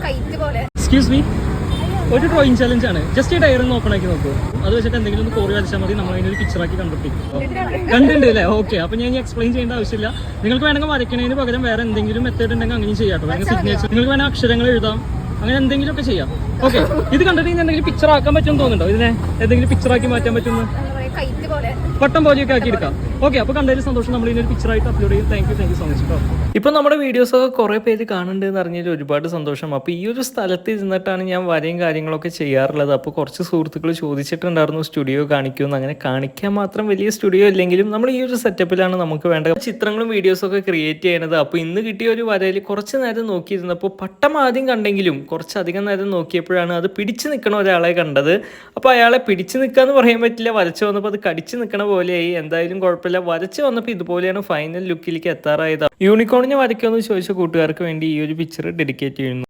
Excuse me, ഒരു drawing challenge ആണ്. Just ഈ ഡയറി ഒന്ന് ഓപ്പൺ ആക്കി നോക്കൂ. അത് വെച്ചിട്ട് എന്തെങ്കിലും ഒന്ന് കോറി വരച്ചാൽ മതി. നമ്മൾ അതിനൊരു പിക്ചറാക്കി കണ്ടിട്ടുണ്ട് അല്ലേ? ഓക്കെ, അപ്പോൾ ഞാൻ എക്സ്പ്ലെയിൻ ചെയ്യേണ്ട ആവശ്യമില്ല. നിങ്ങൾക്ക് വേണമെങ്കിൽ വരയ്ക്കണതിന് പകരം വേറെ എന്തെങ്കിലും മെത്തേഡ് ഉണ്ടെങ്കിൽ അങ്ങനെയും ചെയ്യാം കേട്ടോ. വേണമെങ്കിൽ സിഗ്നേച്ചർ, നിങ്ങൾക്ക് വേണമെങ്കിൽ അക്ഷരങ്ങൾ എഴുതാം, അങ്ങനെ എന്തെങ്കിലുമൊക്കെ ചെയ്യാം. ഓക്കെ, ഇത് കണ്ടിട്ട് എന്തെങ്കിലും പിക്ചർ ആക്കാൻ പറ്റുമെന്ന് തോന്നുന്നുണ്ടോ? ഇതിനെ എന്തെങ്കിലും പിക്ചറാക്കി മാറ്റാൻ പറ്റുമെന്ന്? പട്ടം പോലെയൊക്കെ ആക്കി എടുക്കാം. ഓക്കെ, അപ്പോൾ കണ്ടതിൽ സന്തോഷം. നമ്മൾ ഇതിനൊരു പിക്ചറായിട്ട് അപ്ലോഡ് ചെയ്യും. താങ്ക് യു സോ മച്ച് കേട്ടോ. ഇപ്പോൾ നമ്മുടെ വീഡിയോസൊക്കെ കുറേ പേര് കാണുന്നുണ്ട് എന്ന് അറിഞ്ഞതിൽ ഒരുപാട് സന്തോഷം. അപ്പോൾ ഈ ഒരു സ്ഥലത്ത് ഇരുന്നിട്ടാണ് ഞാൻ വരയും കാര്യങ്ങളൊക്കെ ചെയ്യാറുള്ളത്. അപ്പോൾ കുറച്ച് സുഹൃത്തുക്കൾ ചോദിച്ചിട്ടുണ്ടായിരുന്നു സ്റ്റുഡിയോ കാണിക്കുമെന്ന്. അങ്ങനെ കാണിക്കാൻ മാത്രം വലിയ സ്റ്റുഡിയോ ഇല്ലെങ്കിലും നമ്മൾ ഈ ഒരു സെറ്റപ്പിലാണ് നമുക്ക് വേണ്ട ചിത്രങ്ങളും വീഡിയോസൊക്കെ ക്രിയേറ്റ് ചെയ്യണത്. അപ്പോൾ ഇന്ന് കിട്ടിയ ഒരു വരയിൽ കുറച്ച് നേരം നോക്കിയിരുന്നപ്പോൾ പട്ടം ആദ്യം കണ്ടെങ്കിലും കുറച്ചധികം നേരം നോക്കിയപ്പോഴാണ് അത് പിടിച്ചു നിൽക്കണ ഒരാളെ കണ്ടത്. അപ്പോൾ അയാളെ പിടിച്ചു നിൽക്കാന്ന് പറയാൻ പറ്റില്ല, വരച്ചു വന്നപ്പോൾ അത് കടിച്ചു നിൽക്കണ പോലെയായി. എന്തായാലും കുഴപ്പമില്ല, വരച്ച് വന്നപ്പോൾ ഇതുപോലെയാണ് ഫൈനൽ ലുക്കിലേക്ക് എത്താറായത്. യൂണിക്കോണിനെ വരയ്ക്കുമെന്ന് ചോദിച്ച കൂട്ടുകാർക്ക് വേണ്ടി ഈ ഒരു പിക്ചർ ഡെഡിക്കേറ്റ് ചെയ്യുന്നു.